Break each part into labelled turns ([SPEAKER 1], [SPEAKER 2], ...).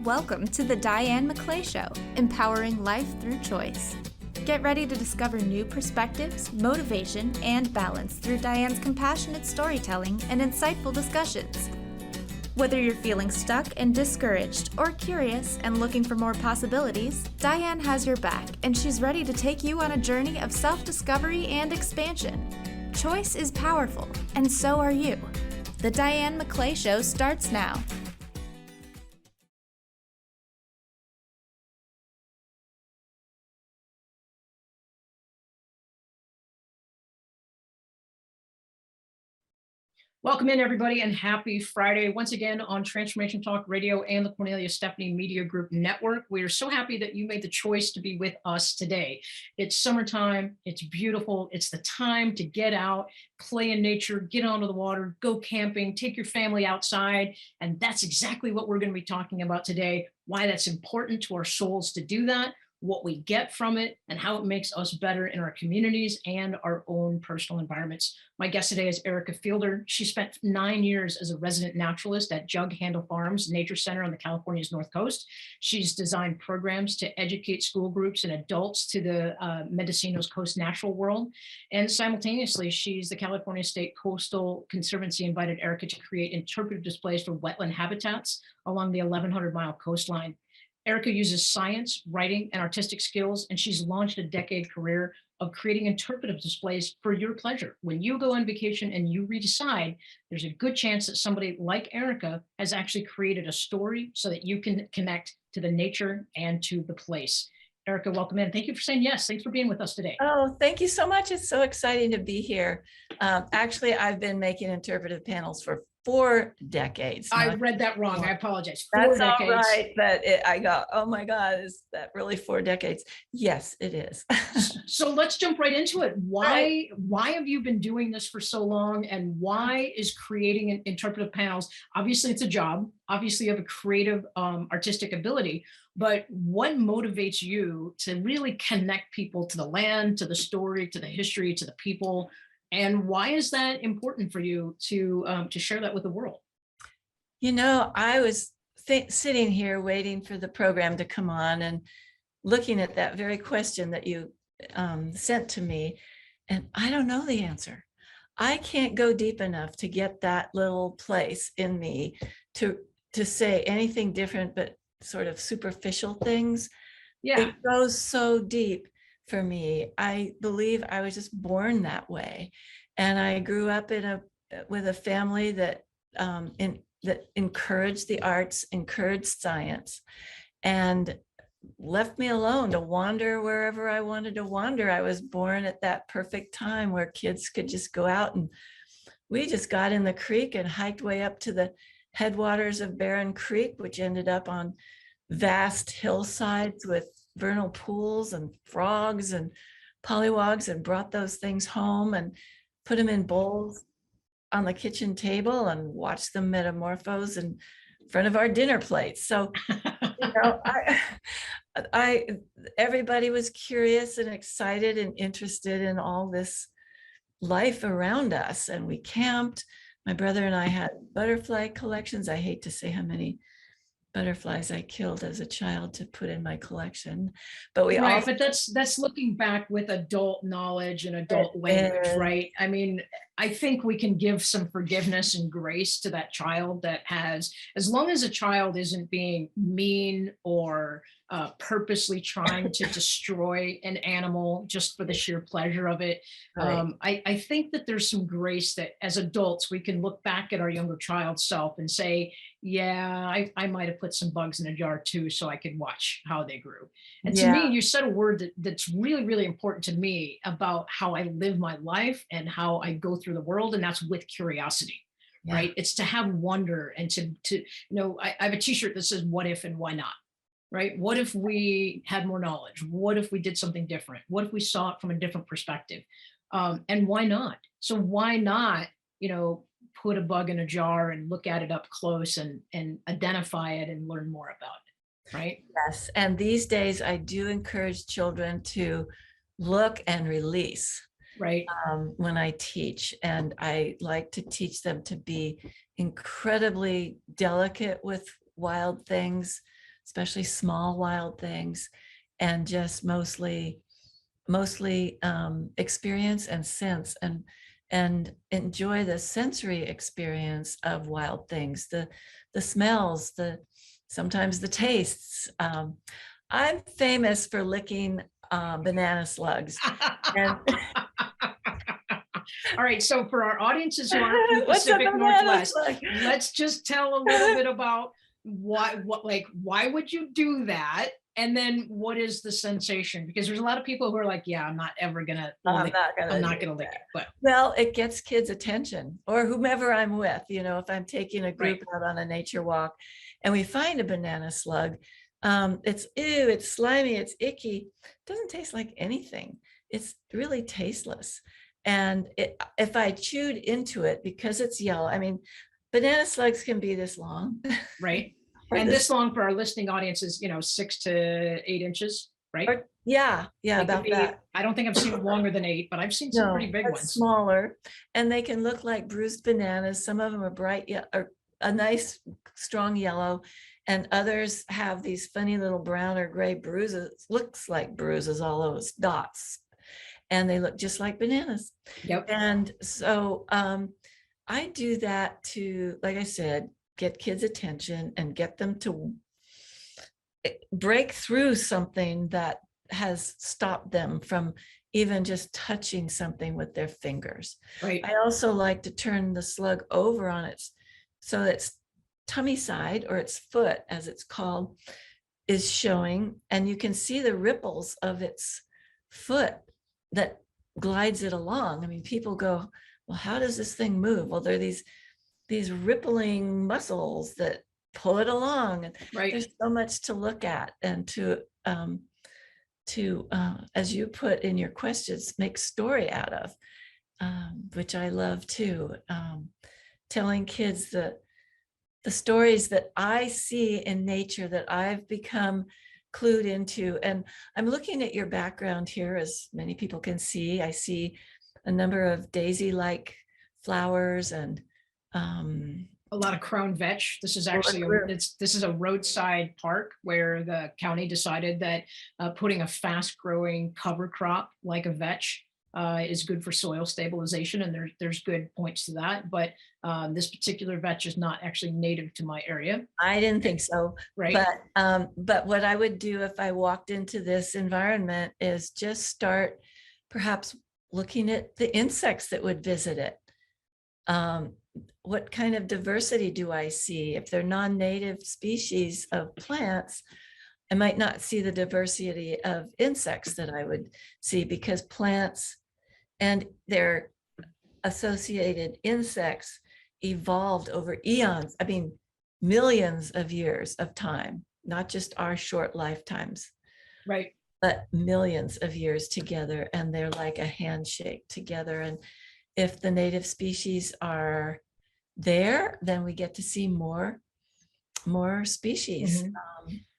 [SPEAKER 1] Welcome to the Diane McClay Show, empowering life through choice. Get ready to discover new perspectives, motivation, and balance through Diane's compassionate storytelling and insightful discussions. Whether you're feeling stuck and discouraged or curious and looking for more possibilities, Diane has your back, and she's ready to take you on a journey of self-discovery and expansion. Choice is powerful, and so are you. The Diane McClay Show starts now.
[SPEAKER 2] Welcome in, everybody, and happy Friday once again on Transformation Talk Radio and the Cornelia Stephanie Media Group Network. We are so happy that you made the choice to be with us today. It's summertime. It's beautiful. It's the time to get out, play in nature, get onto the water, go camping, take your family outside. And that's exactly what we're going to be talking about today, why that's important to our souls to do that, what we get from it, and how it makes us better in our communities and our own personal environments. My guest today is Erica Fielder. She spent 9 years as a resident naturalist at Jug Handle Farms Nature Center on the California's North Coast. She's designed programs to educate school groups and adults to the Mendocinos Coast natural world. And simultaneously, she's the California State Coastal Conservancy invited Erica to create interpretive displays for wetland habitats along the 1,100-mile coastline. Erica uses science, writing, and artistic skills, and she's launched a decade career of creating interpretive displays for your pleasure. When you go on vacation and you redecide, there's a good chance that somebody like Erica has actually created a story so that you can connect to the nature and to the place. Erica, welcome in. Thank you for saying yes. Thanks for being with us today.
[SPEAKER 3] Oh, thank you so much. It's so exciting to be here. Actually, I've been making interpretive panels for 4 decades.
[SPEAKER 2] I read that wrong. I apologize. 4
[SPEAKER 3] That's
[SPEAKER 2] decades.
[SPEAKER 3] all right, but I go, oh my God, is that really 4 decades? Yes, it is.
[SPEAKER 2] So let's jump right into it. Why have you been doing this for so long, and why is creating interpretive panels? Obviously, it's a job. Obviously, you have a creative, artistic ability. But what motivates you to really connect people to the land, to the story, to the history, to the people? And why is that important for you to share that with the world?
[SPEAKER 3] You know, I was sitting here waiting for the program to come on and looking at that very question that you sent to me, and I don't know the answer. I can't go deep enough to get that little place in me to say anything different but sort of superficial things. Yeah, it goes so deep for me. I believe I was just born that way, and I grew up with a family that that encouraged the arts, encouraged science, and left me alone to wander wherever I wanted to wander. I was born at that perfect time where kids could just go out, and we just got in the creek and hiked way up to the headwaters of Barren Creek, which ended up on vast hillsides with vernal pools and frogs and pollywogs, and brought those things home and put them in bowls on the kitchen table and watched them metamorphose in front of our dinner plates. So, you know, everybody was curious and excited and interested in all this life around us, and we camped. My brother and I had butterfly collections. I hate to say how many butterflies I killed as a child to put in my collection, but we all.
[SPEAKER 2] But that's looking back with adult knowledge and adult language, right? I mean, I think we can give some forgiveness and grace to that child that has, as long as a child isn't being mean or purposely trying to destroy an animal just for the sheer pleasure of it. Right. I think that there's some grace that as adults, we can look back at our younger child self and say, yeah, I might have put some bugs in a jar too, so I could watch how they grew. And to me, you said a word that's really, really important to me about how I live my life and how I go through the world, and that's with curiosity. Yeah. Right? It's to have wonder and to you know, I have a t-shirt that says, what if and why not? Right? What if we had more knowledge? What if we did something different? What if we saw it from a different perspective? And why not? So why not, you know, put a bug in a jar and look at it up close and identify it and learn more about it, right?
[SPEAKER 3] Yes. And these days I do encourage children to look and release
[SPEAKER 2] Right.
[SPEAKER 3] when I teach. And I like to teach them to be incredibly delicate with wild things, especially small wild things, and just mostly experience and sense and enjoy the sensory experience of wild things, the smells, sometimes the tastes. I'm famous for licking banana slugs. And
[SPEAKER 2] all right, so for our audiences who aren't from the
[SPEAKER 3] what's a
[SPEAKER 2] Pacific
[SPEAKER 3] banana
[SPEAKER 2] Northwest,
[SPEAKER 3] slug?
[SPEAKER 2] let's just tell a little bit about why would you do that? And then what is the sensation? Because there's a lot of people who are like, yeah, I'm not ever gonna
[SPEAKER 3] I'm
[SPEAKER 2] lick,
[SPEAKER 3] not gonna
[SPEAKER 2] I'm not
[SPEAKER 3] do
[SPEAKER 2] gonna lick
[SPEAKER 3] that.
[SPEAKER 2] it. But
[SPEAKER 3] Well, it gets kids' attention, or whomever I'm with. If I'm taking a group
[SPEAKER 2] right.
[SPEAKER 3] out on a nature walk and we find a banana slug, it's ew, it's slimy, it's icky. It doesn't taste like anything. It's really tasteless. And if I chewed into it, because it's yellow, I mean, banana slugs can be this long.
[SPEAKER 2] Right.
[SPEAKER 3] Or
[SPEAKER 2] And this long for our listening audience is, 6 to 8 inches, right?
[SPEAKER 3] yeah,
[SPEAKER 2] They could
[SPEAKER 3] about
[SPEAKER 2] be,
[SPEAKER 3] that.
[SPEAKER 2] I don't think I've seen longer than 8, but I've seen some pretty
[SPEAKER 3] No,
[SPEAKER 2] big
[SPEAKER 3] that's
[SPEAKER 2] ones.
[SPEAKER 3] smaller, and they can look like bruised bananas. Some of them are bright, or a nice strong yellow, and others have these funny little brown or gray bruises. Looks like bruises, all those dots, and they look just like bananas.
[SPEAKER 2] Yep.
[SPEAKER 3] And so I do that to, like I said, get kids' attention and get them to break through something that has stopped them from even just touching something with their fingers.
[SPEAKER 2] Right.
[SPEAKER 3] I also like to turn the slug over on its tummy side, or its foot, as it's called, is showing, and you can see the ripples of its foot that glides it along. I mean, people go, well, how does this thing move? Well, there are these rippling muscles that pull it along, and
[SPEAKER 2] Right.
[SPEAKER 3] there's so much to look at and to as you put in your questions, make story out of, which I love too. Telling kids the stories that I see in nature that I've become clued into. And I'm looking at your background here, as many people can see. I see a number of daisy-like flowers and
[SPEAKER 2] a lot of crown vetch. This is actually this is a roadside park where the county decided that putting a fast growing cover crop like a vetch is good for soil stabilization, and there's good points to that. But this particular vetch is not actually native to my area.
[SPEAKER 3] I didn't think so,
[SPEAKER 2] right?
[SPEAKER 3] But what I would do if I walked into this environment is just start perhaps looking at the insects that would visit it. What kind of diversity do I see? If they're non-native species of plants, I might not see the diversity of insects that I would see, because plants and their associated insects evolved over eons, I mean, millions of years of time, not just our short lifetimes,
[SPEAKER 2] right?
[SPEAKER 3] But millions of years together, and they're like a handshake together. And if the native species are there, then we get to see more species.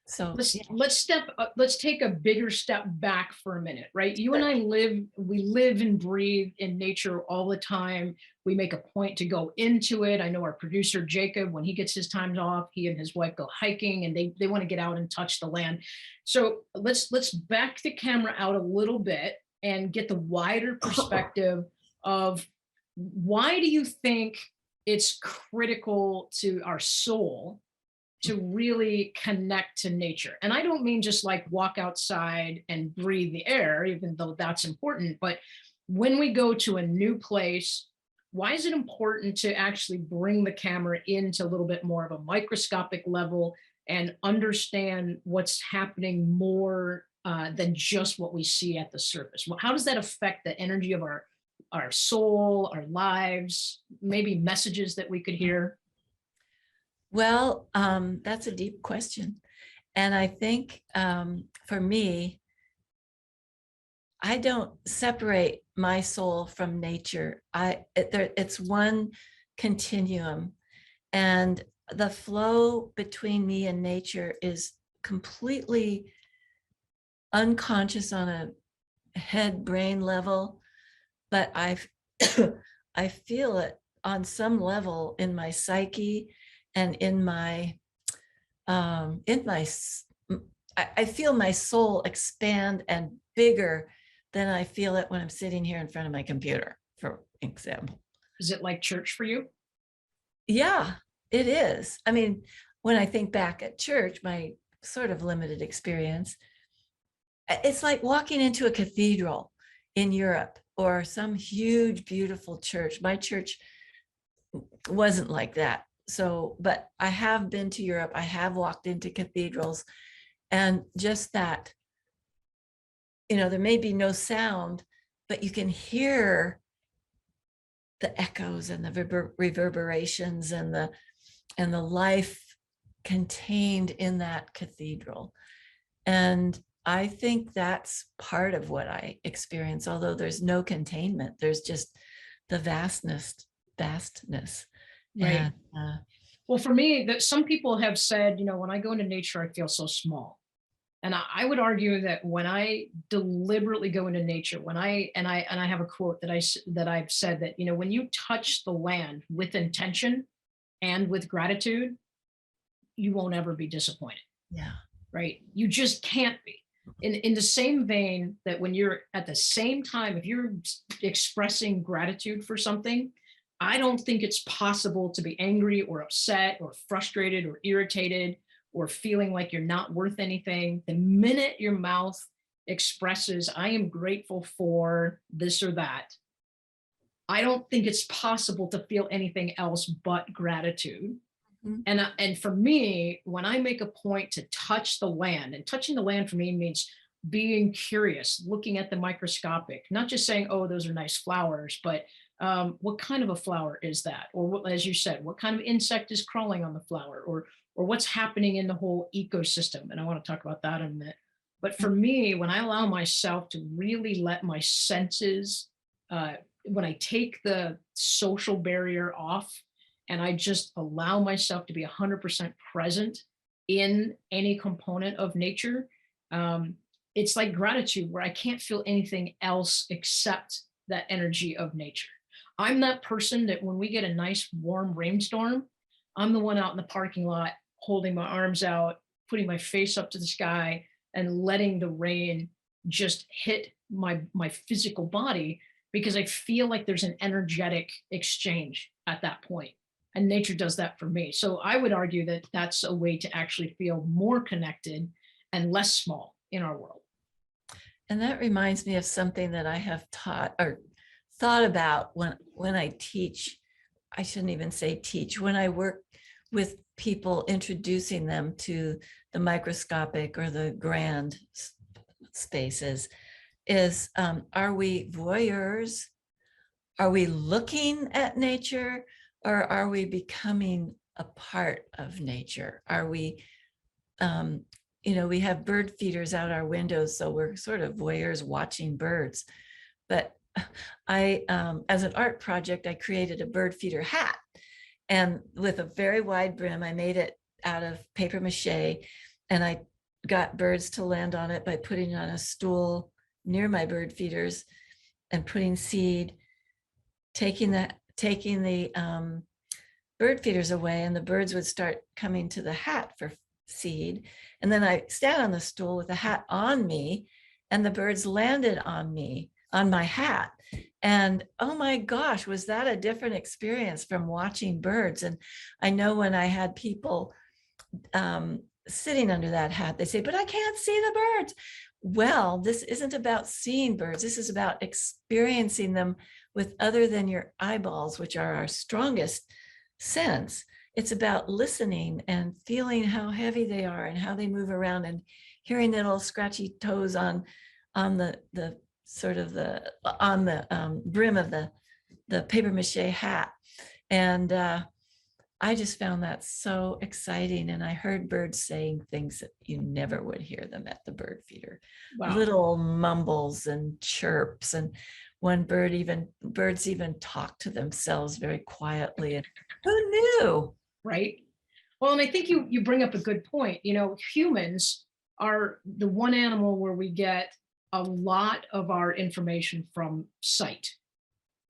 [SPEAKER 3] So
[SPEAKER 2] let's take a bigger step back for a minute, right? You and I live and breathe in nature all the time. We make a point to go into it. I know our producer Jacob, when he gets his time off, he and his wife go hiking, and they want to get out and touch the land. So let's back the camera out a little bit and get the wider perspective of, why do you think it's critical to our soul to really connect to nature? And I don't mean just like walk outside and breathe the air, even though that's important, but when we go to a new place, why is it important to actually bring the camera into a little bit more of a microscopic level and understand what's happening more than just what we see at the surface? How does that affect the energy of our soul, our lives, maybe messages that we could hear?
[SPEAKER 3] Well, that's a deep question. And I think for me, I don't separate my soul from nature. It's one continuum. And the flow between me and nature is completely unconscious on a head brain level, but I feel it on some level in my psyche and in my I feel my soul expand and bigger than I feel it when I'm sitting here in front of my computer, for example.
[SPEAKER 2] Is it like church for you?
[SPEAKER 3] Yeah, it is. I mean, when I think back at church, my sort of limited experience, it's like walking into a cathedral in Europe or some huge, beautiful church. My church wasn't like that. So, but I have been to Europe. I have walked into cathedrals, and just that, there may be no sound, but you can hear the echoes and the reverberations and the life contained in that cathedral. And I think that's part of what I experience, although there's no containment. There's just the vastness.
[SPEAKER 2] Right.
[SPEAKER 3] And,
[SPEAKER 2] Well, for me, that some people have said, when I go into nature, I feel so small. And I would argue that when I deliberately go into nature, when I have a quote that I've said that, when you touch the land with intention and with gratitude, you won't ever be disappointed.
[SPEAKER 3] yeah.
[SPEAKER 2] Right? You just can't be. In the same vein that when you're at the same time, if you're expressing gratitude for something, I don't think it's possible to be angry or upset or frustrated or irritated or feeling like you're not worth anything. The minute your mouth expresses, I am grateful for this or that, I don't think it's possible to feel anything else but gratitude. And for me, when I make a point to touch the land, and touching the land for me means being curious, looking at the microscopic, not just saying, oh, those are nice flowers, but what kind of a flower is that? Or what, as you said, what kind of insect is crawling on the flower, or what's happening in the whole ecosystem? And I want to talk about that in a minute. But for me, when I allow myself to really let my senses, when I take the social barrier off, and I just allow myself to be 100% present in any component of nature, it's like gratitude, where I can't feel anything else except that energy of nature. I'm that person that when we get a nice warm rainstorm, I'm the one out in the parking lot holding my arms out, putting my face up to the sky, and letting the rain just hit my physical body, because I feel like there's an energetic exchange at that point. And nature does that for me. So I would argue that that's a way to actually feel more connected and less small in our world.
[SPEAKER 3] And that reminds me of something that I have taught or thought about when I teach. I shouldn't even say teach. When I work with people, introducing them to the microscopic or the grand spaces, is are we voyeurs? Are we looking at nature? Or are we becoming a part of nature? Are we, we have bird feeders out our windows, so we're sort of voyeurs watching birds. But I, as an art project, I created a bird feeder hat, and with a very wide brim. I made it out of paper mache, and I got birds to land on it by putting it on a stool near my bird feeders and putting seed, taking the bird feeders away, and the birds would start coming to the hat for seed. And then I stand on the stool with the hat on me, and the birds landed on me, on my hat. And oh my gosh, was that a different experience from watching birds? And I know when I had people sitting under that hat, they say, but I can't see the birds. Well, this isn't about seeing birds. This is about experiencing them with other than your eyeballs, which are our strongest sense. It's about listening and feeling how heavy they are and how they move around, and hearing the little scratchy toes on the sort of on the brim of the paper mache hat. And I just found that so exciting. And I heard birds saying things that you never would hear them at the bird feeder.
[SPEAKER 2] Wow.
[SPEAKER 3] Little mumbles and chirps. And birds even talk to themselves very quietly. And who knew?
[SPEAKER 2] Right. Well, and I think you bring up a good point. Humans are the one animal where we get a lot of our information from sight,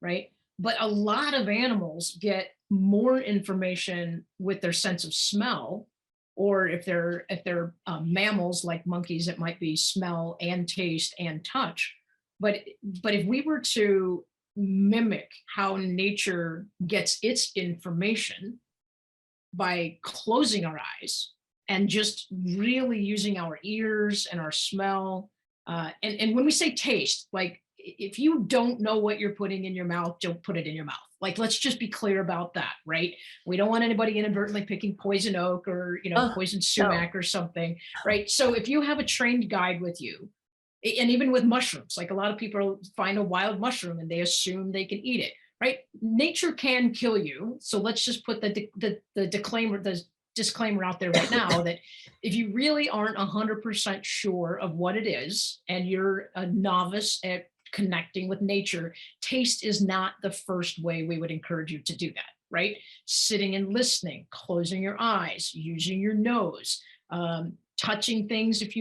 [SPEAKER 2] right? But a lot of animals get more information with their sense of smell, or if they're mammals like monkeys, it might be smell and taste and touch. But if we were to mimic how nature gets its information by closing our eyes and just really using our ears and our smell. And when we say taste, like if you don't know what you're putting in your mouth, don't put it in your mouth. Like, let's just be clear about that, right? We don't want anybody inadvertently picking poison oak or,
[SPEAKER 3] Oh,
[SPEAKER 2] poison
[SPEAKER 3] no.
[SPEAKER 2] sumac or something, right? So if you have a trained guide with you, and even with mushrooms, like a lot of people find a wild mushroom and they assume they can eat it, right? Nature can kill you. So let's just put the disclaimer out there right now that if you really aren't 100% sure of what it is and you're a novice at connecting with nature, taste is not the first way we would encourage you to do that, right? Sitting and listening, closing your eyes, using your nose, touching things. If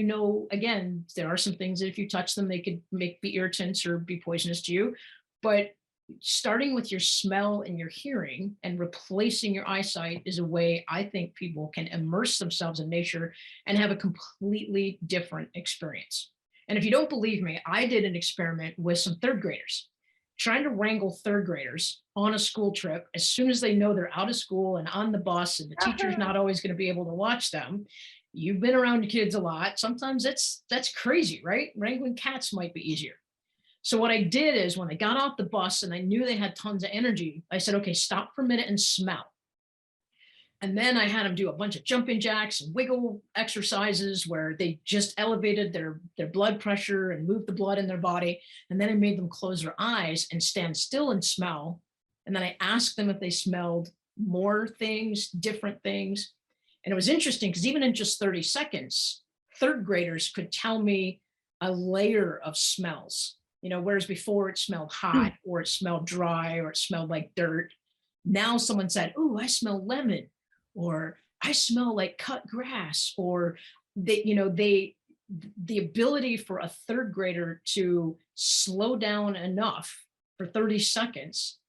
[SPEAKER 2] again, there are some things that if you touch them, they could be irritants or be poisonous to you. But starting with your smell and your hearing and replacing your eyesight is a way I think people can immerse themselves in nature and have a completely different experience. And if you don't believe me, I did an experiment with some third graders, trying to wrangle third graders on a school trip as soon as they know they're out of school and on the bus and the teacher's not always going to be able to watch them. You've been around kids a lot. Sometimes that's crazy, right? Wrangling cats might be easier. So what I did is when I got off the bus and I knew they had tons of energy, I said, okay, stop for a minute and smell. And then I had them do a bunch of jumping jacks and wiggle exercises where they just elevated their blood pressure and moved the blood in their body. And then I made them close their eyes and stand still and smell. And then I asked them if they smelled more things, different things. And it was interesting because even in just 30 seconds, third graders could tell me a layer of smells, whereas before it smelled hot or it smelled dry or it smelled like dirt. Now someone said, "Ooh, I smell lemon," or "I smell like cut grass," or the ability for a third grader to slow down enough for 30 seconds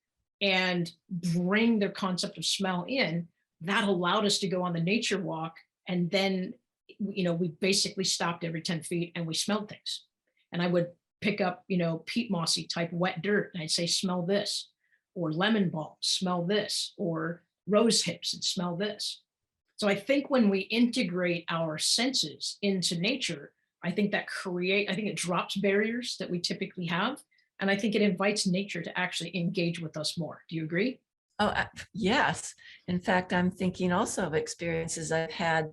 [SPEAKER 2] and bring their concept of smell in, that allowed us to go on the nature walk. And then, we basically stopped every 10 feet and we smelled things. And I would pick up, peat mossy type wet dirt. And I'd say, smell this, or lemon balm, smell this, or rose hips and smell this. So I think when we integrate our senses into nature, I think it drops barriers that we typically have. And I think it invites nature to actually engage with us more. Do you agree?
[SPEAKER 3] Oh, yes. In fact, I'm thinking also of experiences I've had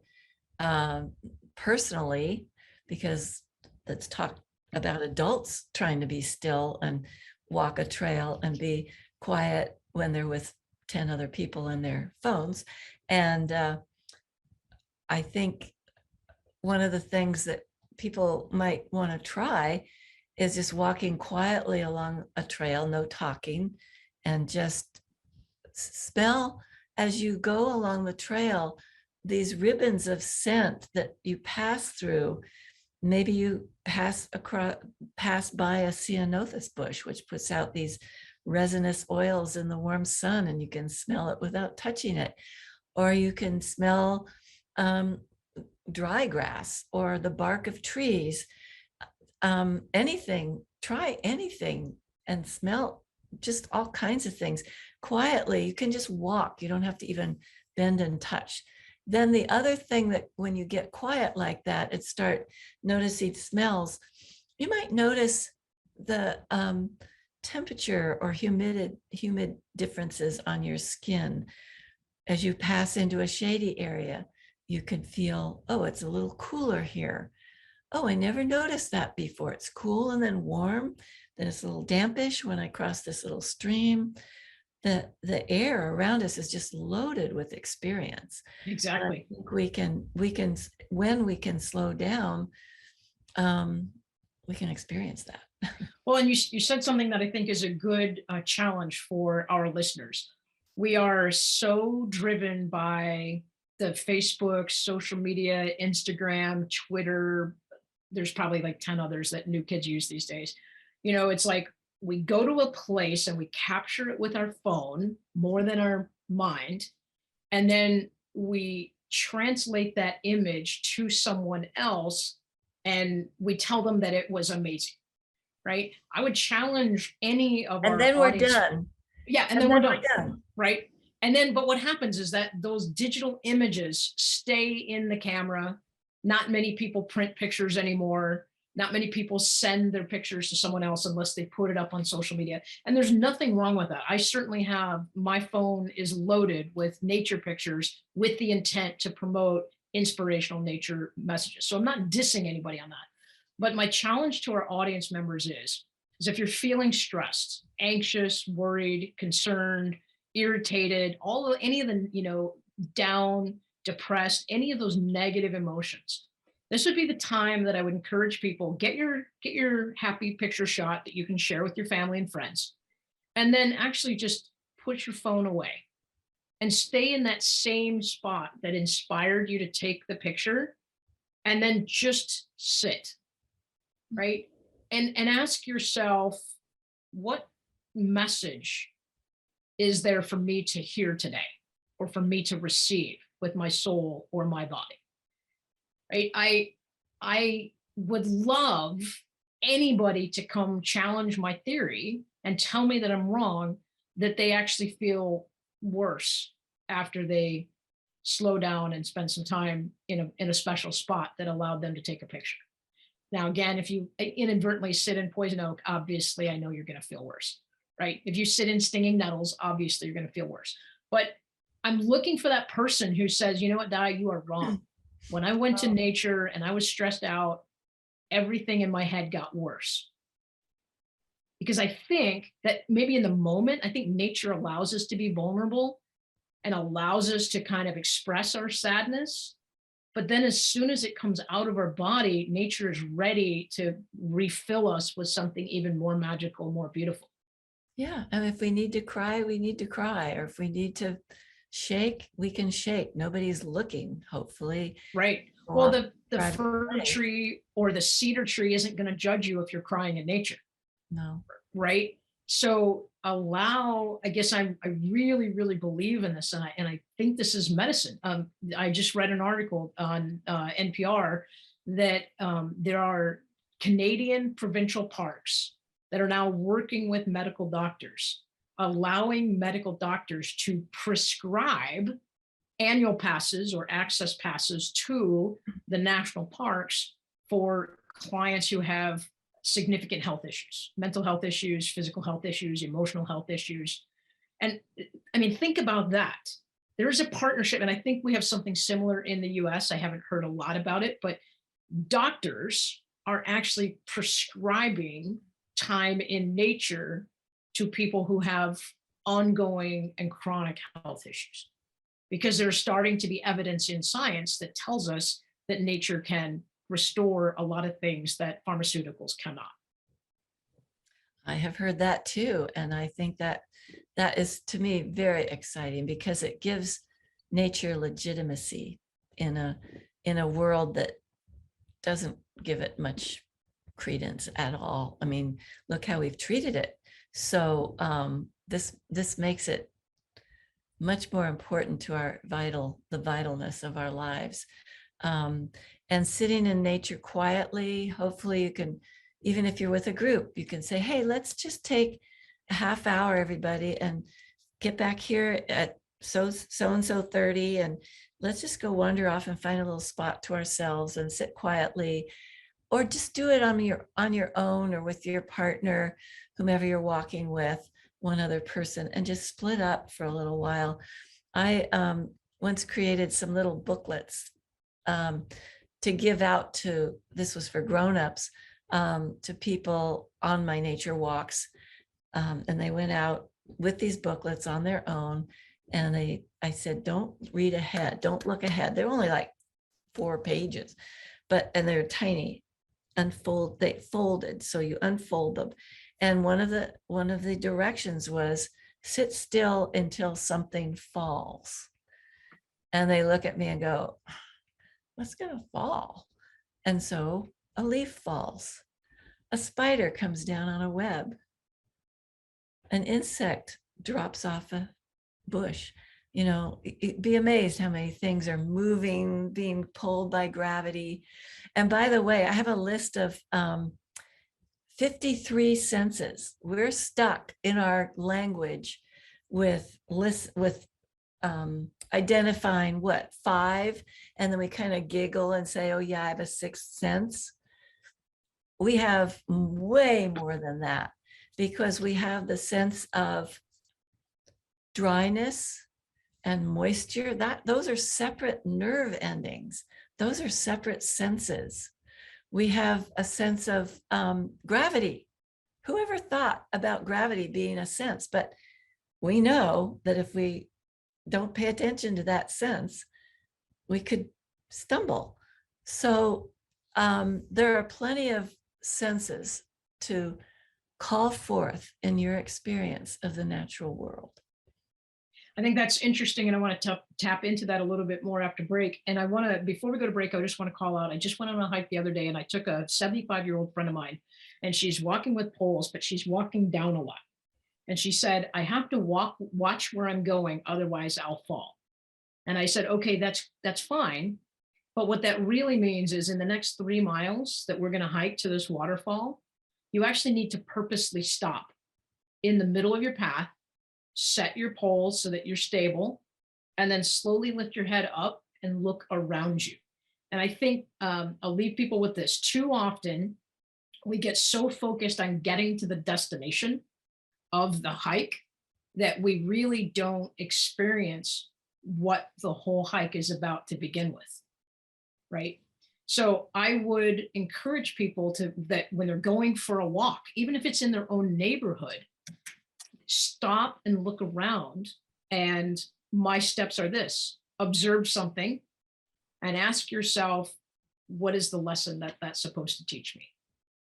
[SPEAKER 3] personally, because let's talk about adults trying to be still and walk a trail and be quiet when they're with 10 other people in their phones. And I think one of the things that people might want to try is just walking quietly along a trail, no talking, and just smell as you go along the trail, these ribbons of scent that you pass through. Maybe you pass by a ceanothus bush, which puts out these resinous oils in the warm sun, and you can smell it without touching it. Or you can smell dry grass or the bark of trees. Anything, try anything and smell just all kinds of things quietly. You can just walk. You don't have to even bend and touch. Then the other thing that when you get quiet like that, and start noticing smells, you might notice the temperature or humid differences on your skin. As you pass into a shady area, you can feel, oh, it's a little cooler here. Oh, I never noticed that before. It's cool and then warm. Then it's a little dampish when I cross this little stream. The air around us is just loaded with experience.
[SPEAKER 2] Exactly.
[SPEAKER 3] I think we can when we can slow down, we can experience that.
[SPEAKER 2] Well, and you said something that I think is a good challenge for our listeners. We are so driven by the Facebook, social media, Instagram, Twitter. There's probably like 10 others that new kids use these days. You know, it's like we go to a place and we capture it with our phone more than our mind. And then we translate that image to someone else and we tell them that it was amazing, right? I would challenge any of
[SPEAKER 3] And
[SPEAKER 2] our
[SPEAKER 3] then we're
[SPEAKER 2] audience.
[SPEAKER 3] done.
[SPEAKER 2] Yeah, and then we're done, right? And then, but what happens is that those digital images stay in the camera. Not many people print pictures anymore. Not many people send their pictures to someone else unless they put it up on social media. And there's nothing wrong with that. I certainly have, my phone is loaded with nature pictures with the intent to promote inspirational nature messages. So I'm not dissing anybody on that. But my challenge to our audience members is if you're feeling stressed, anxious, worried, concerned, irritated, any of the, you know, down, depressed, any of those negative emotions, this would be the time that I would encourage people, get your happy picture shot that you can share with your family and friends, and then actually just put your phone away and stay in that same spot that inspired you to take the picture, and then just sit, right? And ask yourself, what message is there for me to hear today, or for me to receive with my soul or my body? Right? I would love anybody to come challenge my theory and tell me that I'm wrong, that they actually feel worse after they slow down and spend some time in a special spot that allowed them to take a picture. Now, again, if you inadvertently sit in poison oak, obviously, I know you're going to feel worse, right? If you sit in stinging nettles, obviously, you're going to feel worse. But I'm looking for that person who says, you know what, Di, you are wrong. When I went to nature and I was stressed out, everything in my head got worse. Because I think that maybe in the moment, I think nature allows us to be vulnerable and allows us to kind of express our sadness. But then as soon as it comes out of our body, nature is ready to refill us with something even more magical, more beautiful.
[SPEAKER 3] Yeah. And if we need to cry, we need to cry. Or if we need to shake, we can shake. Nobody's looking, hopefully.
[SPEAKER 2] Right. Well, the fir tree or the cedar tree isn't going to judge you if you're crying in nature.
[SPEAKER 3] No.
[SPEAKER 2] Right. So I guess I really, really believe in this. And I think this is medicine. I just read an article on NPR that there are Canadian provincial parks that are now working with medical doctors, allowing medical doctors to prescribe annual passes or access passes to the national parks for clients who have significant health issues, mental health issues, physical health issues, emotional health issues. And I mean, think about that. There is a partnership, and I think we have something similar in the US. I haven't heard a lot about it, but doctors are actually prescribing time in nature to people who have ongoing and chronic health issues, because there's starting to be evidence in science that tells us that nature can restore a lot of things that pharmaceuticals cannot.
[SPEAKER 3] I have heard that too. And I think that is, to me, very exciting, because it gives nature legitimacy in a world that doesn't give it much credence at all. I mean, look how we've treated it. So this makes it much more important to the vitalness of our lives. And sitting in nature quietly, hopefully you can, even if you're with a group, you can say, hey, let's just take a half hour, everybody, and get back here at so-and-so 30, and let's just go wander off and find a little spot to ourselves and sit quietly, or just do it on your own or with your partner, whomever you're walking with, one other person, and just split up for a little while. I once created some little booklets to give out to, this was for grownups, to people on my nature walks. And they went out with these booklets on their own. And I said, don't read ahead, don't look ahead. They're only like 4 pages, and they're tiny. they folded. So you unfold them. And one of the directions was sit still until something falls. And they look at me and go, what's going to fall? And so a leaf falls. A spider comes down on a web. An insect drops off a bush. You know, be amazed how many things are moving, being pulled by gravity. And by the way, I have a list of 53 senses. We're stuck in our language with identifying what, 5, and then we kind of giggle and say, oh yeah, I have a 6th sense. We have way more than that, because we have the sense of dryness and moisture. Those are separate nerve endings. Those are separate senses. We have a sense of gravity. Whoever thought about gravity being a sense? But we know that if we don't pay attention to that sense, we could stumble. So there are plenty of senses to call forth in your experience of the natural world.
[SPEAKER 2] I think that's interesting, and I want to tap into that a little bit more after break. And I want to, before we go to break, I just want to call out, I just went on a hike the other day, and I took a 75-year-old friend of mine, and she's walking with poles, but she's walking down a lot. And she said, I have to watch where I'm going, otherwise I'll fall. And I said, okay, that's fine. But what that really means is in the next 3 miles that we're going to hike to this waterfall, you actually need to purposely stop in the middle of your path, set your poles so that you're stable, and then slowly lift your head up and look around you. And I think I'll leave people with this. Too often, we get so focused on getting to the destination of the hike that we really don't experience what the whole hike is about to begin with, right? So I would encourage people that when they're going for a walk, even if it's in their own neighborhood, stop and look around. And my steps are this: observe something and ask yourself, what is the lesson that that's supposed to teach me?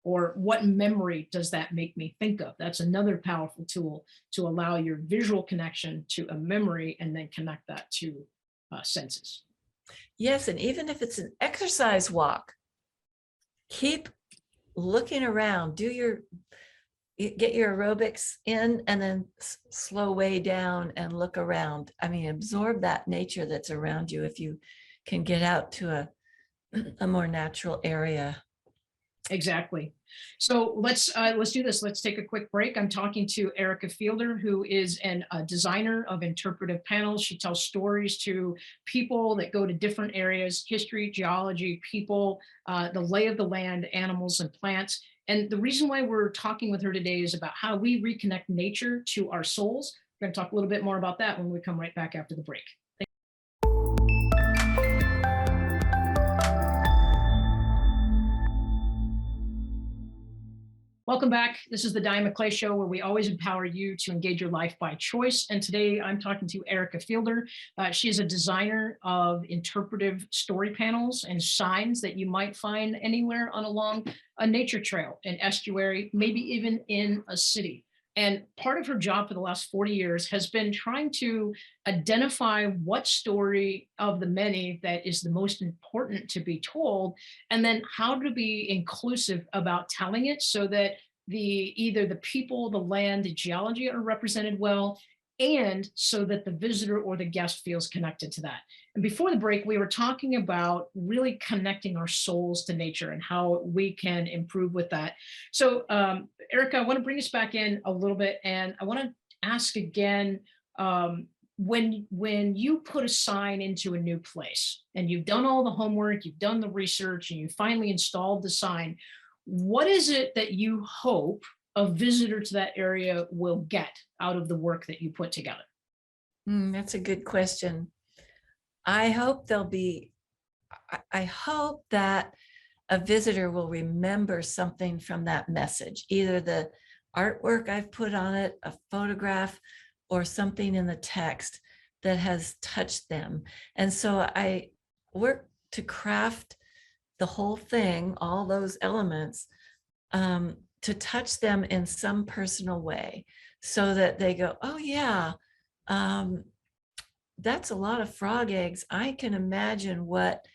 [SPEAKER 2] Or what memory does that make me think of? That's another powerful tool to allow your visual connection to a memory and then connect that to senses.
[SPEAKER 3] Yes, and even if it's an exercise walk, keep looking around, get your aerobics in, and then slow way down and look around. I mean, absorb that nature that's around you if you can get out to a more natural area.
[SPEAKER 2] Exactly. So let's do this. Let's take a quick break. I'm talking to Erica Fielder, who is a designer of interpretive panels. She tells stories to people that go to different areas: history, geology, people, the lay of the land, animals, and plants. And the reason why we're talking with her today is about how we reconnect nature to our souls. We're going to talk a little bit more about that when we come right back after the break. Welcome back. This is the Diane McClay Show, where we always empower you to engage your life by choice. And today I'm talking to Erica Fielder. She is a designer of interpretive story panels and signs that you might find anywhere along a nature trail, an estuary, maybe even in a city. And part of her job for the last 40 years has been trying to identify what story of the many that is the most important to be told, and then how to be inclusive about telling it so that either the people, the land, the geology are represented well, and so that the visitor or the guest feels connected to that. And before the break, we were talking about really connecting our souls to nature and how we can improve with that. So Erica, I want to bring us back in a little bit, and I want to ask again, when you put a sign into a new place and you've done all the homework, you've done the research, and you finally installed the sign, what is it that you hope a visitor to that area will get out of the work that you put together?
[SPEAKER 3] That's a good question. I hope I hope that a visitor will remember something from that message, either the artwork I've put on it, a photograph, or something in the text that has touched them. And so I work to craft the whole thing, all those elements, to touch them in some personal way so that they go, oh yeah, that's a lot of frog eggs. I can imagine what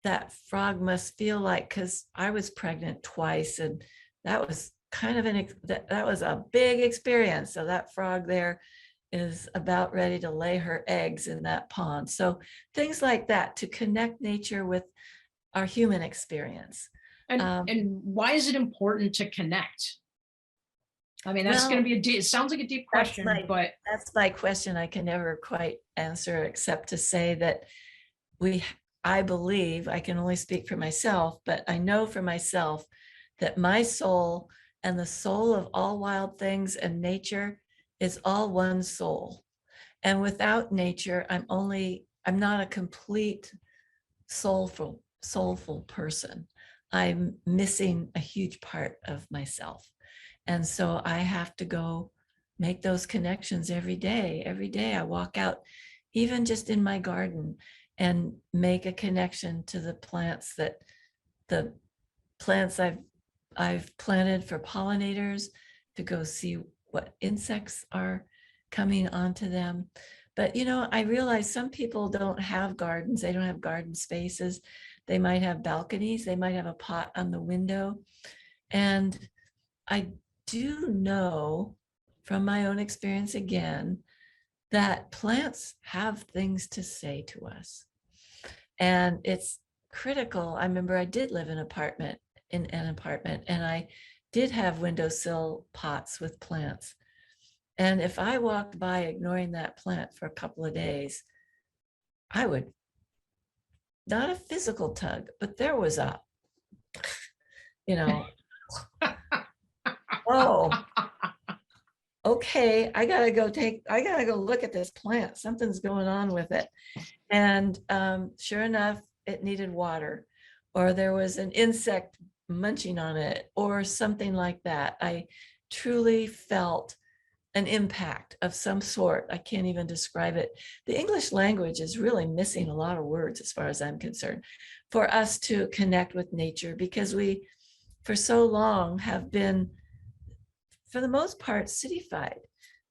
[SPEAKER 3] that frog must feel like, because I was pregnant twice, and that was kind of that was a big experience. So that frog there is about ready to lay her eggs in that pond. So things like that, to connect nature with our human experience.
[SPEAKER 2] And why is it important to connect? I mean, that's going to be it sounds like a deep question, but
[SPEAKER 3] that's my question. I can never quite answer, except to say that I believe, I can only speak for myself, but I know for myself that my soul and the soul of all wild things and nature is all one soul. And without nature, I'm not a complete soulful person. I'm missing a huge part of myself. And so I have to go make those connections every day. Every day I walk out, even just in my garden, and make a connection to the plants I've planted for pollinators, to go see what insects are coming onto them. But, I realize some people don't have gardens. They don't have garden spaces. They might have balconies. They might have a pot on the window. And I do know from my own experience, again, that plants have things to say to us. And it's critical. I remember I did live in an apartment, and I did have windowsill pots with plants. And if I walked by ignoring that plant for a couple of days, I would, not a physical tug, but there was a, oh, okay, I gotta go look at this plant. Something's going on with it. And sure enough, it needed water, or there was an insect munching on it, or something like that. I truly felt an impact of some sort. I can't even describe it. The English language is really missing a lot of words, as far as I'm concerned, for us to connect with nature, because we, for so long, have been, for the most part, cityfied.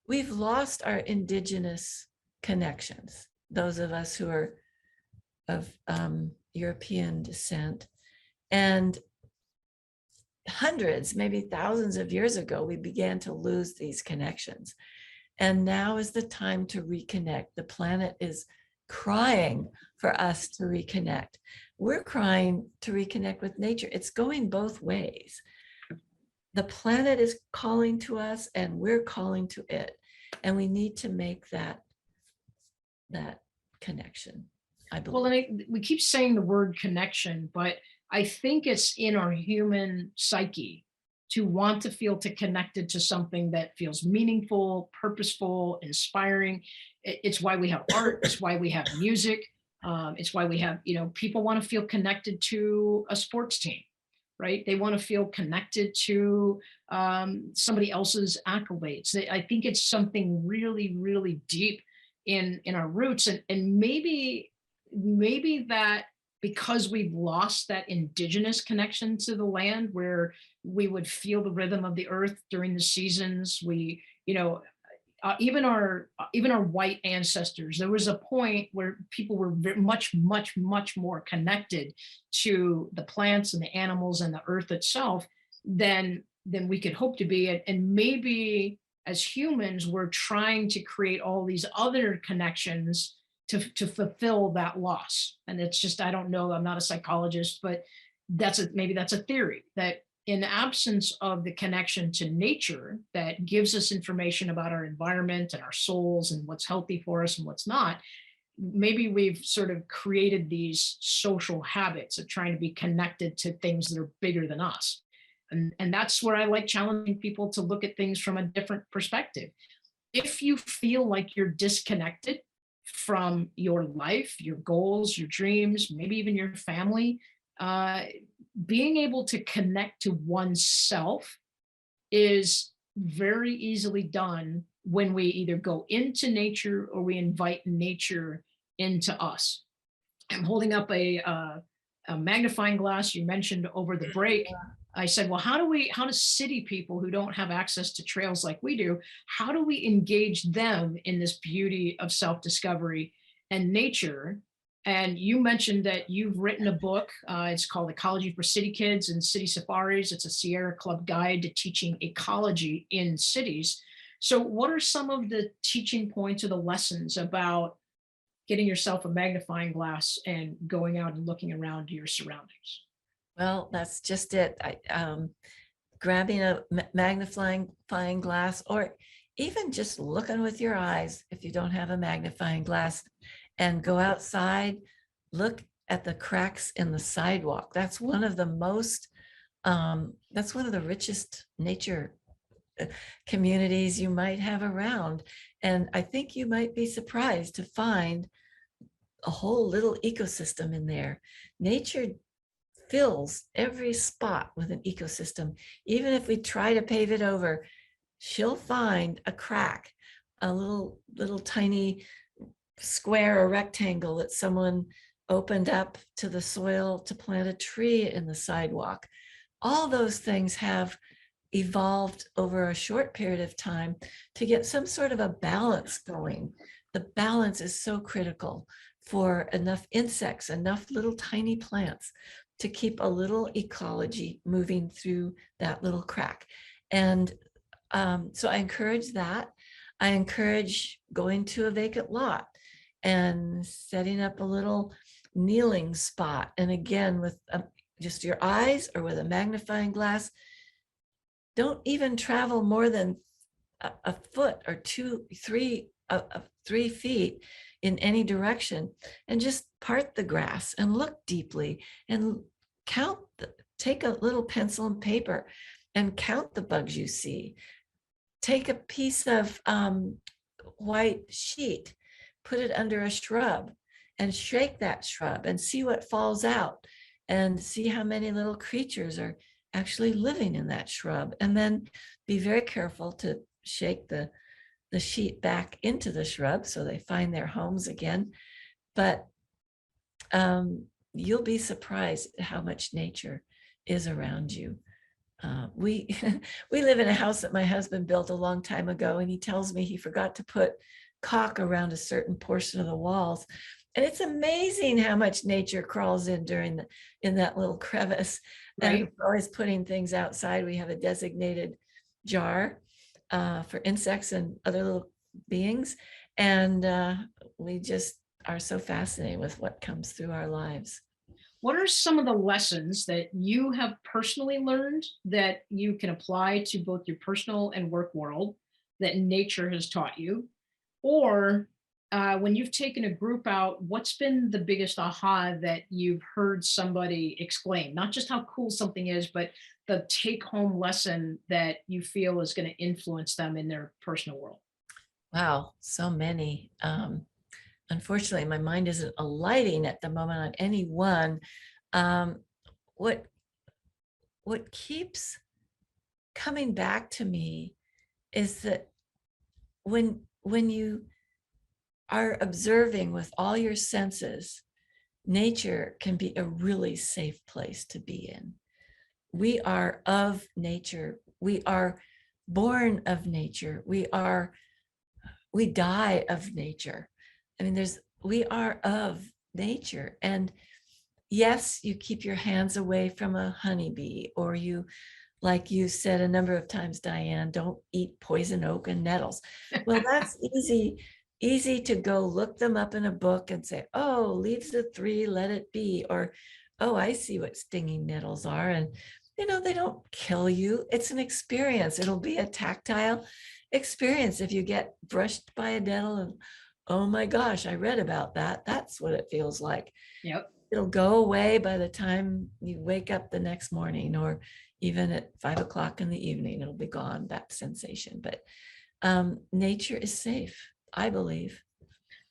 [SPEAKER 3] We've lost our indigenous connections, those of us who are of European descent. And hundreds, maybe thousands of years ago, we began to lose these connections. And now is the time to reconnect. The planet is crying for us to reconnect. We're crying to reconnect with nature. It's going both ways. The planet is calling to us, and we're calling to it. And we need to make that connection, I believe.
[SPEAKER 2] Well, and we keep saying the word connection, but I think it's in our human psyche to want to feel connected to something that feels meaningful, purposeful, inspiring. It's why we have art. It's why we have music. It's why we have, people want to feel connected to a sports team, right? They want to feel connected to somebody else's accolades. I think it's something really, really deep in our roots. And maybe that, because we've lost that indigenous connection to the land, where we would feel the rhythm of the earth during the seasons. We, even our white ancestors, there was a point where people were much, much, much more connected to the plants and the animals and the earth itself than we could hope to be. And maybe as humans, we're trying to create all these other connections to fulfill that loss. And it's just, I don't know, I'm not a psychologist, but maybe that's a theory, that in absence of the connection to nature that gives us information about our environment and our souls and what's healthy for us and what's not, maybe we've sort of created these social habits of trying to be connected to things that are bigger than us. And that's where I like challenging people to look at things from a different perspective. If you feel like you're disconnected from your life, your goals, your dreams, maybe even your family, being able to connect to oneself is very easily done when we either go into nature or we invite nature into us. I'm holding up a a magnifying glass you mentioned over the break. I said, well, how do city people who don't have access to trails like we do, how do we engage them in this beauty of self-discovery and nature? And you mentioned that you've written a book. It's called Ecology for City Kids and City Safaris. It's a Sierra Club guide to teaching ecology in cities. So what are some of the teaching points or the lessons about getting yourself a magnifying glass and going out and looking around your surroundings?
[SPEAKER 3] Well, that's just it. Grabbing a magnifying glass, or even just looking with your eyes if you don't have a magnifying glass, and go outside, look at the cracks in the sidewalk. That's one of the richest nature communities you might have around. And I think you might be surprised to find a whole little ecosystem in there. Nature fills every spot with an ecosystem. Even if we try to pave it over, she'll find a crack, a little tiny square or rectangle that someone opened up to the soil to plant a tree in the sidewalk. All those things have evolved over a short period of time to get some sort of a balance going. The balance is so critical for enough insects, enough little tiny plants to keep a little ecology moving through that little crack. And so I encourage that. I encourage going to a vacant lot and setting up a little kneeling spot. And again, with just your eyes or with a magnifying glass, don't even travel more than a foot or 3 feet in any direction, and just part the grass and look deeply and count, take a little pencil and paper and count the bugs you see. Take a piece of white sheet, put it under a shrub and shake that shrub and see what falls out, and see how many little creatures are actually living in that shrub. And then be very careful to shake the sheet back into the shrub so they find their homes again. But you'll be surprised at how much nature is around you. We live in a house that my husband built a long time ago, and he tells me he forgot to put caulk around a certain portion of the walls. And it's amazing how much nature crawls in in that little crevice.
[SPEAKER 2] Right.
[SPEAKER 3] And we're always putting things outside. We have a designated jar for insects and other little beings. And we just are so fascinated with what comes through our lives.
[SPEAKER 2] What are some of the lessons that you have personally learned that you can apply to both your personal and work world that nature has taught you? Or when you've taken a group out, what's been the biggest aha that you've heard somebody exclaim? Not just how cool something is, but the take home lesson that you feel is going to influence them in their personal world.
[SPEAKER 3] Wow, so many. Unfortunately, my mind isn't alighting at the moment on any one. What keeps coming back to me is that when you are observing with all your senses, nature can be a really safe place to be in. We are of nature. We are born of nature. We die of nature. I mean, we are of nature. And yes, you keep your hands away from a honeybee, or you, like you said a number of times, Diane, don't eat poison oak and nettles. Well, that's easy to go look them up in a book and say, oh, leaves of 3, let it be. Or, oh, I see what stinging nettles are. And, they don't kill you. It's an experience. It'll be a tactile experience if you get brushed by a nettle and, oh my gosh, I read about that. That's what it feels like.
[SPEAKER 2] Yep.
[SPEAKER 3] It'll go away by the time you wake up the next morning, or even at 5 o'clock in the evening, it'll be gone, that sensation. But nature is safe, I believe.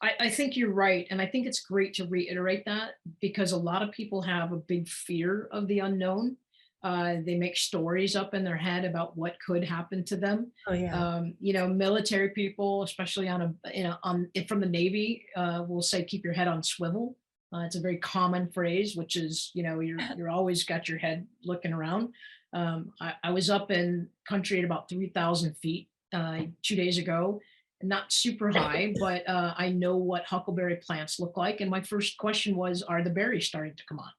[SPEAKER 2] I think you're right. And I think it's great to reiterate that, because a lot of people have a big fear of the unknown. They make stories up in their head about what could happen to them.
[SPEAKER 3] Oh yeah.
[SPEAKER 2] Military people, especially from the Navy, will say, keep your head on swivel. It's a very common phrase, which is, you're always got your head looking around. I was up in country at about 3,000 feet 2 days ago, not super high, but I know what huckleberry plants look like. And my first question was, are the berries starting to come on?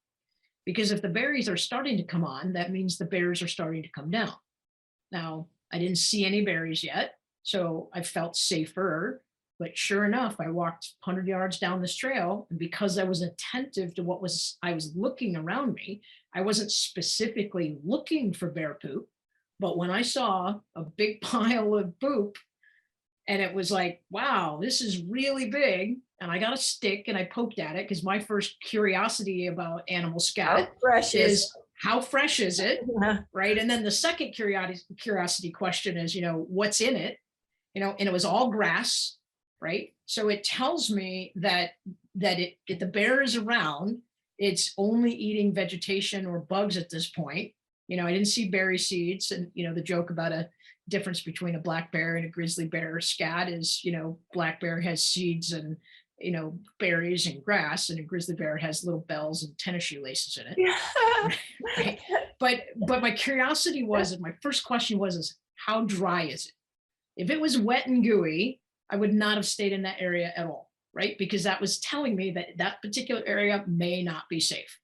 [SPEAKER 2] Because if the berries are starting to come on, that means the bears are starting to come down. Now, I didn't see any berries yet, so I felt safer. But sure enough, I walked 100 yards down this trail, and because I was attentive to I was looking around me, I wasn't specifically looking for bear poop. But when I saw a big pile of poop, and it was like, wow, this is really big. And I got a stick and I poked at it because my first curiosity about animal scat is how fresh is it? Right. And then the second curiosity question is, what's in it? And it was all grass, right? So it tells me that if the bear is around, it's only eating vegetation or bugs at this point. I didn't see berry seeds, and the joke about a difference between a black bear and a grizzly bear scat is, black bear has seeds and berries and grass, and a grizzly bear has little bells and tennis shoelaces in it.
[SPEAKER 3] Yeah.
[SPEAKER 2] Right? But my curiosity was, and my first question was how dry is it? If it was wet and gooey, I would not have stayed in that area at all, right? Because that was telling me that particular area may not be safe.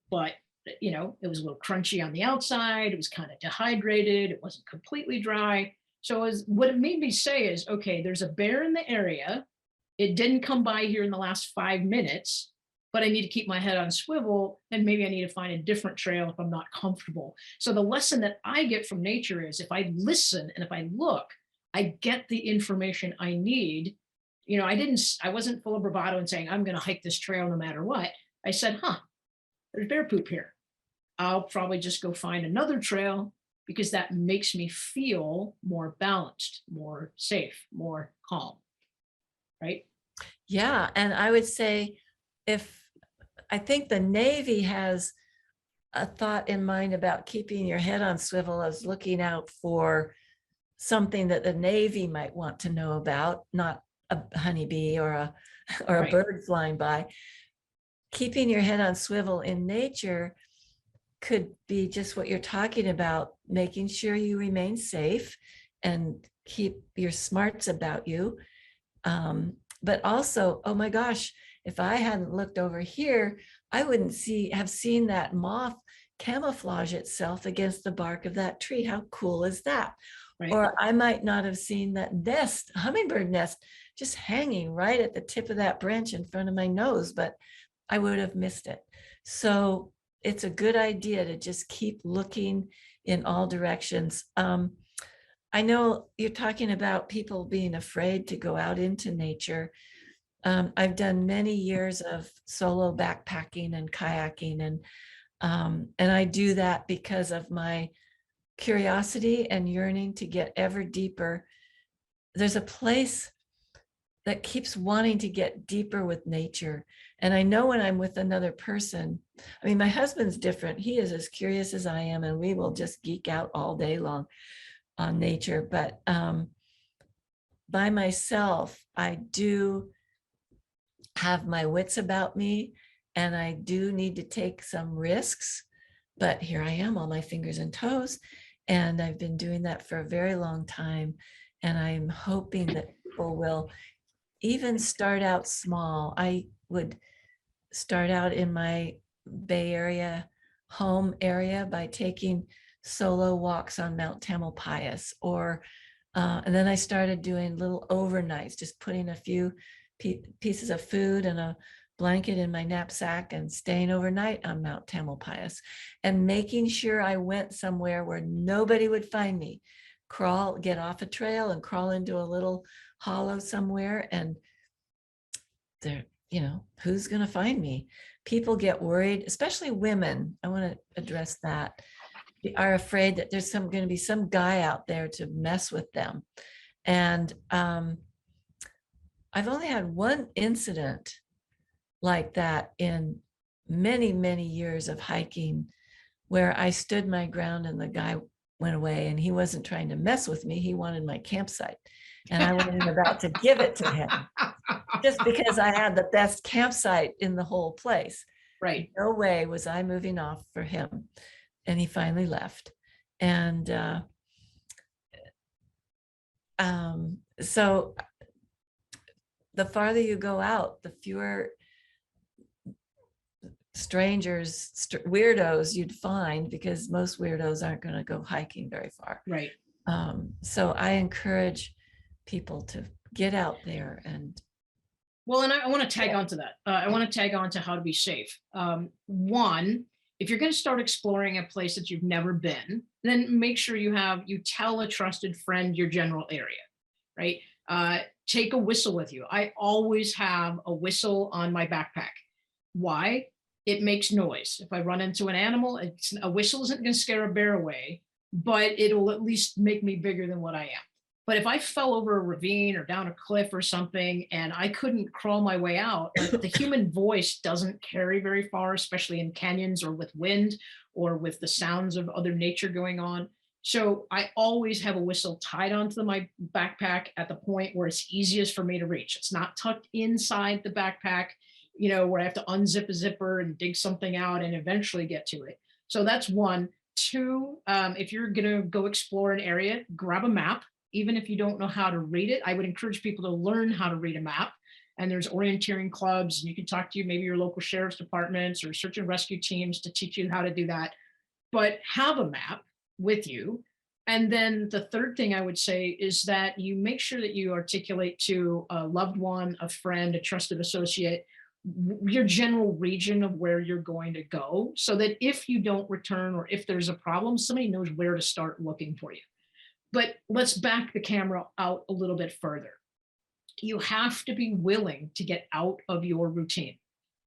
[SPEAKER 2] But it was a little crunchy on the outside. It was kind of dehydrated. It wasn't completely dry. So what it made me say is, okay, there's a bear in the area. It didn't come by here in the last 5 minutes, but I need to keep my head on swivel, and maybe I need to find a different trail if I'm not comfortable. So the lesson that I get from nature is, if I listen and if I look, I get the information I need. I wasn't full of bravado and saying, I'm going to hike this trail no matter what. I said, there's bear poop here. I'll probably just go find another trail, because that makes me feel more balanced, more safe, more calm. Right?
[SPEAKER 3] Yeah. And I would say, I think the Navy has a thought in mind about keeping your head on swivel as looking out for something that the Navy might want to know about, not a honeybee or a
[SPEAKER 2] Right.
[SPEAKER 3] bird flying by. Keeping your head on swivel in nature could be just what you're talking about, making sure you remain safe and keep your smarts about you. But also, oh my gosh, if I hadn't looked over here, I wouldn't have seen that moth camouflage itself against the bark of that tree. How cool is that?
[SPEAKER 2] Right.
[SPEAKER 3] Or I might not have seen that nest, hummingbird nest, just hanging right at the tip of that branch in front of my nose, but I would have missed it. So it's a good idea to just keep looking in all directions. I know you're talking about people being afraid to go out into nature. I've done many years of solo backpacking and kayaking, and I do that because of my curiosity and yearning to get ever deeper. There's a place that keeps wanting to get deeper with nature. And I know when I'm with another person, I mean, my husband's different. He is as curious as I am, and we will just geek out all day long on nature. But by myself, I do have my wits about me, and I do need to take some risks. But here I am, all my fingers and toes. And I've been doing that for a very long time. And I'm hoping that people will even start out small. I would start out in my Bay Area home area by taking solo walks on Mount Tamalpais, and then I started doing little overnights, just putting a few pieces of food and a blanket in my knapsack and staying overnight on Mount Tamalpais, and making sure I went somewhere where nobody would find me. Get off a trail and crawl into a little hollow somewhere, and there, who's going to find me? People get worried, especially women. I want to address that. They are afraid that there's going to be some guy out there to mess with them. And I've only had one incident like that in many, many years of hiking, where I stood my ground and the guy went away, and he wasn't trying to mess with me. He wanted my campsite, and I wasn't about to give it to him. just because I had the best campsite in the whole place.
[SPEAKER 2] Right.
[SPEAKER 3] No way was I moving off for him. And he finally left. And so the farther you go out, the fewer strangers, weirdos you'd find, because most weirdos aren't going to go hiking very far.
[SPEAKER 2] Right.
[SPEAKER 3] So I encourage people to get out there and.
[SPEAKER 2] Well, and I want to tag on to that. I want to tag on to how to be safe. One, if you're going to start exploring a place that you've never been, then make sure you tell a trusted friend your general area, right? Take a whistle with you. I always have a whistle on my backpack. Why? It makes noise. If I run into an animal, a whistle isn't going to scare a bear away, but it'll at least make me bigger than what I am. But if I fell over a ravine or down a cliff or something and I couldn't crawl my way out, like, the human voice doesn't carry very far, especially in canyons or with wind or with the sounds of other nature going on. So I always have a whistle tied onto my backpack at the point where it's easiest for me to reach. It's not tucked inside the backpack, where I have to unzip a zipper and dig something out and eventually get to it. So that's one. Two, if you're going to go explore an area, grab a map. Even if you don't know how to read it, I would encourage people to learn how to read a map. And there's orienteering clubs, and you can talk to maybe your local sheriff's departments or search and rescue teams to teach you how to do that. But have a map with you. And then the third thing I would say is that you make sure that you articulate to a loved one, a friend, a trusted associate, your general region of where you're going to go, so that if you don't return or if there's a problem, somebody knows where to start looking for you. But let's back the camera out a little bit further. You have to be willing to get out of your routine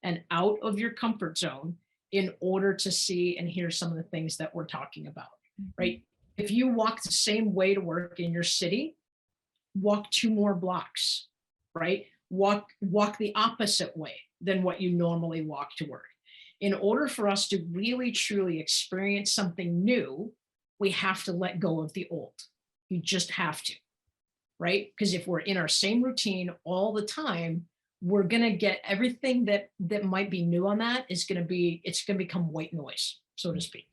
[SPEAKER 2] and out of your comfort zone in order to see and hear some of the things that we're talking about, right? If you walk the same way to work in your city, walk 2 more blocks, right? Walk the opposite way than what you normally walk to work. In order for us to really, truly experience something new, we have to let go of the old. You just have to, right? Because if we're in our same routine all the time, we're going to get everything that might be new on that it's going to become white noise, so to speak.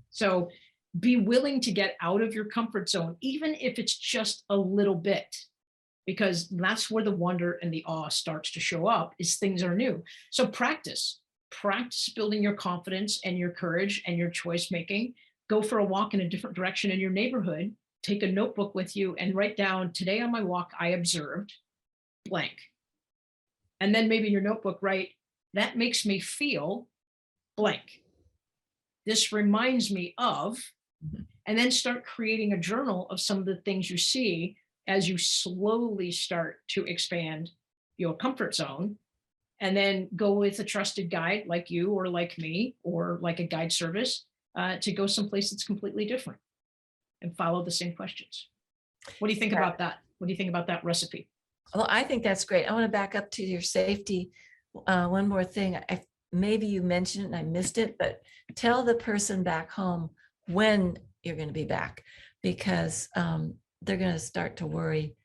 [SPEAKER 2] So be willing to get out of your comfort zone, even if it's just a little bit, because that's where the wonder and the awe starts to show up, is things are new. So practice building your confidence and your courage and your choice making. Go for a walk in a different direction in your neighborhood. Take a notebook with you and write down, today on my walk, I observed blank. And then maybe in your notebook, write, that makes me feel blank. This reminds me of, and then start creating a journal of some of the things you see as you slowly start to expand your comfort zone. And then go with a trusted guide like you or like me or like a guide service to go someplace that's completely different and follow the same questions. What do you think about that? What do you think about that recipe?
[SPEAKER 3] Well, I think that's great. I want to back up to your safety. One more thing. Maybe you mentioned it and I missed it, but tell the person back home when you're going to be back, because they're going to start to worry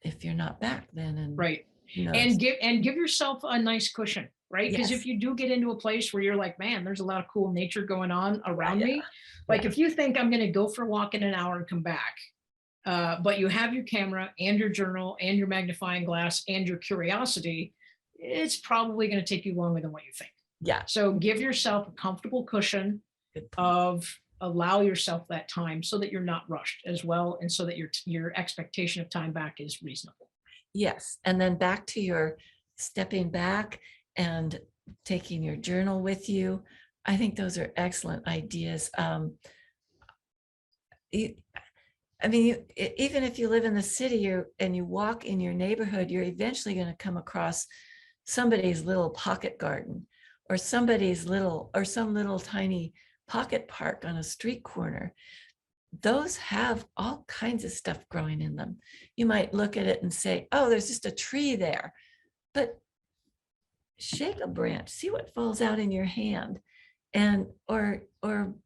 [SPEAKER 3] if you're not back then. And
[SPEAKER 2] right. And give yourself a nice cushion, right? Because if you do get into a place where you're like, man, there's a lot of cool nature going on around me. Like if you think I'm going to go for a walk in an hour and come back, but you have your camera and your journal and your magnifying glass and your curiosity, it's probably going to take you longer than what you think.
[SPEAKER 3] Yeah.
[SPEAKER 2] So give yourself a comfortable cushion of allow yourself that time so that you're not rushed as well. And so that your expectation of time back is reasonable.
[SPEAKER 3] Yes. And then back to your stepping back and taking your journal with you. I think those are excellent ideas. Even if you live in the city and you walk in your neighborhood, you're eventually going to come across somebody's little pocket garden or some little tiny pocket park on a street corner. Those have all kinds of stuff growing in them. You might look at it and say, oh, there's just a tree there, but shake a branch, see what falls out in your hand, and or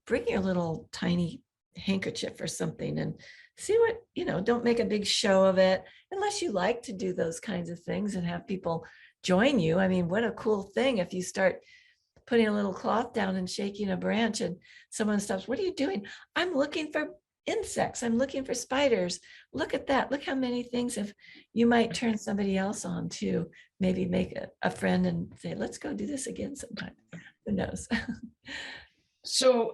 [SPEAKER 3] bring your little tiny handkerchief or something and see what, don't make a big show of it unless you like to do those kinds of things and have people join you. I mean, what a cool thing if you start putting a little cloth down and shaking a branch and someone stops. What are you doing? I'm looking for insects. I'm looking for spiders. Look at that. Look how many things you might turn somebody else on to, maybe make a friend and say, let's go do this again sometime. Who knows?
[SPEAKER 2] So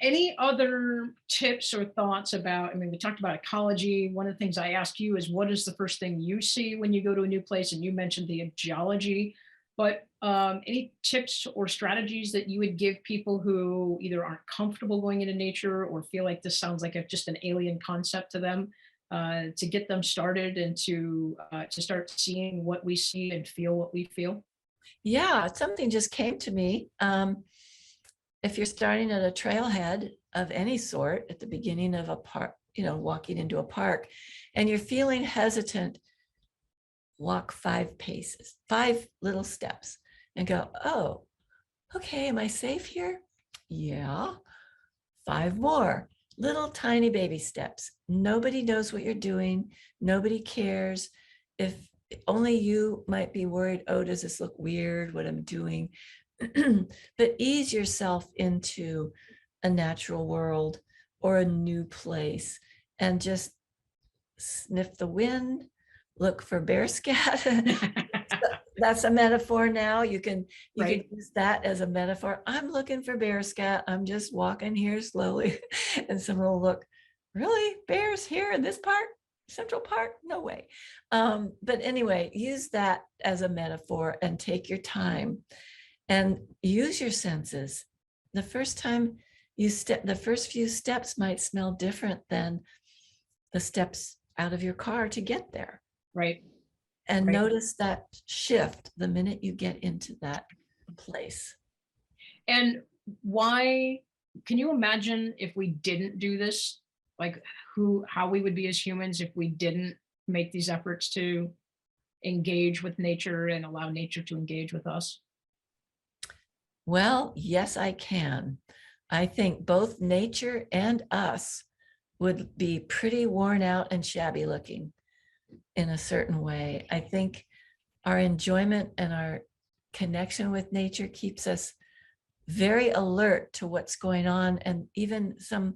[SPEAKER 2] any other tips or thoughts about, I mean, we talked about ecology. One of the things I asked you is what is the first thing you see when you go to a new place? And you mentioned the geology, but any tips or strategies that you would give people who either aren't comfortable going into nature or feel like this sounds like just an alien concept to them, to get them started and to start seeing what we see and feel what we feel?
[SPEAKER 3] Yeah, something just came to me. If you're starting at a trailhead of any sort at the beginning of a park, walking into a park, and you're feeling hesitant, walk 5 paces, 5 little steps, and go, oh, okay, am I safe here? Yeah. 5 more little tiny baby steps. Nobody knows what you're doing. Nobody cares. If only you might be worried, oh, does this look weird, what I'm doing? But ease yourself into a natural world or a new place and just sniff the wind, look for bear scat. That's a metaphor now. You can use that as a metaphor. I'm looking for bear scat. I'm just walking here slowly. And someone will look, really? Bears here in this part? Central Park? No way. But anyway, use that as a metaphor and take your time and use your senses. The first time you step, the first few steps might smell different than the steps out of your car to get there.
[SPEAKER 2] Right.
[SPEAKER 3] And
[SPEAKER 2] Right.
[SPEAKER 3] notice that shift the minute you get into that place.
[SPEAKER 2] And why, can you imagine if we didn't do this, like how we would be as humans if we didn't make these efforts to engage with nature and allow nature to engage with us?
[SPEAKER 3] Well, yes, I can. I think both nature and us would be pretty worn out and shabby looking in a certain way. I think our enjoyment and our connection with nature keeps us very alert to what's going on and even some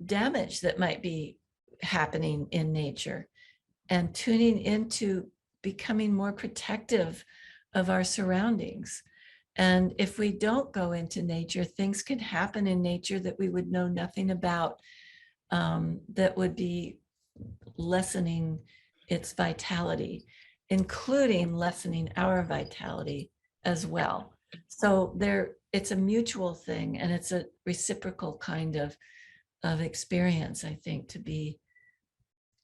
[SPEAKER 3] damage that might be happening in nature, and tuning into becoming more protective of our surroundings. And if we don't go into nature, things can happen in nature that we would know nothing about, that would be lessening its vitality, including lessening our vitality as well. So it's a mutual thing, and it's a reciprocal kind of experience, I think, to be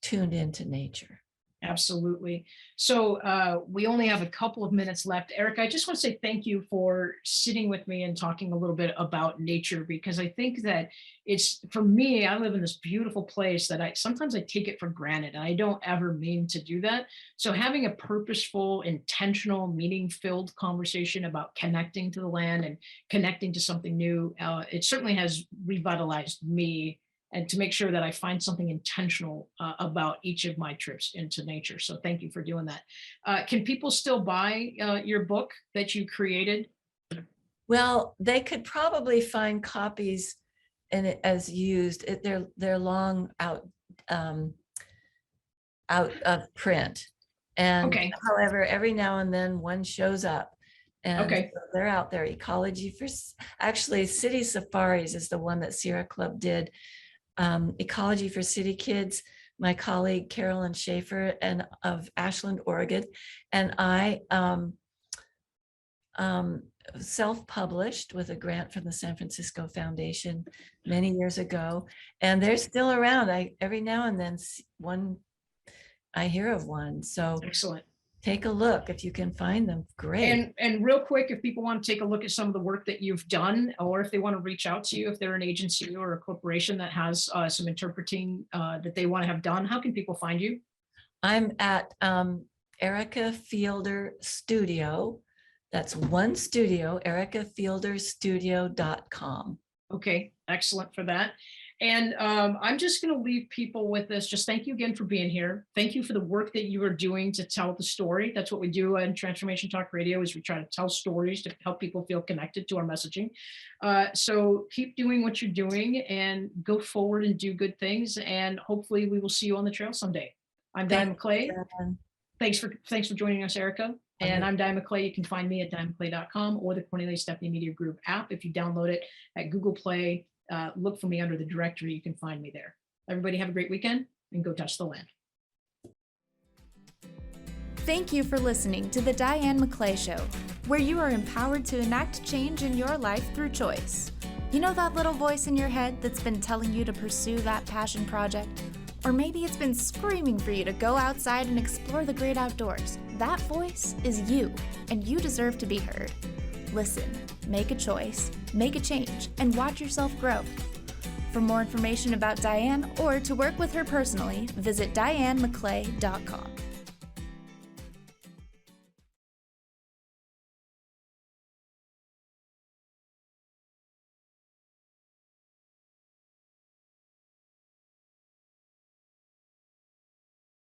[SPEAKER 3] tuned into nature.
[SPEAKER 2] Absolutely. So we only have a couple of minutes left. Eric, I just want to say thank you for sitting with me and talking a little bit about nature, because I think that it's, for me, I live in this beautiful place that sometimes I take it for granted, and I don't ever mean to do that. So having a purposeful, intentional, meaning-filled conversation about connecting to the land and connecting to something new, it certainly has revitalized me, and to make sure that I find something intentional about each of my trips into nature. So thank you for doing that. Can people still buy your book that you created?
[SPEAKER 3] Well, they could probably find copies in it as used. They're long out of print. And
[SPEAKER 2] Okay.
[SPEAKER 3] however, every now and then one shows up. And
[SPEAKER 2] Okay.
[SPEAKER 3] so they're out there. Actually, City Safaris is the one that Sierra Club did. Ecology for City Kids, my colleague Carolyn Schaefer and of Ashland, Oregon, and I self-published with a grant from the San Francisco Foundation many years ago, and they're still around. Every now and then I hear of one. So
[SPEAKER 2] Excellent.
[SPEAKER 3] take a look if you can find them. Great.
[SPEAKER 2] And real quick, if people want to take a look at some of the work that you've done, or if they want to reach out to you, if they're an agency or a corporation that has some interpreting that they want to have done, how can people find you?
[SPEAKER 3] I'm at Erica Fielder Studio. That's one studio, ericafielderstudio.com.
[SPEAKER 2] Okay, excellent for that. And I'm just going to leave people with this. Just thank you again for being here. Thank you for the work that you are doing to tell the story. That's what we do in Transformation Talk Radio, is we try to tell stories to help people feel connected to our messaging. So keep doing what you're doing and go forward and do good things. And hopefully we will see you on the trail someday. I'm Diane McClay. Thanks for joining us, Erica. And I'm Diane McClay. You can find me at dianemcclay.com or the Cornelia Stephanie Media Group app. If you download it at Google Play, look for me under the directory. You can find me there. Everybody have a great weekend and go touch the land.
[SPEAKER 1] Thank you for listening to the Diane McClay Show, where you are empowered to enact change in your life through choice. You know that little voice in your head that's been telling you to pursue that passion project? Or maybe it's been screaming for you to go outside and explore the great outdoors. That voice is you, and you deserve to be heard. Listen, make a choice, make a change, and watch yourself grow. For more information about Diane or to work with her personally, visit dianemcclay.com.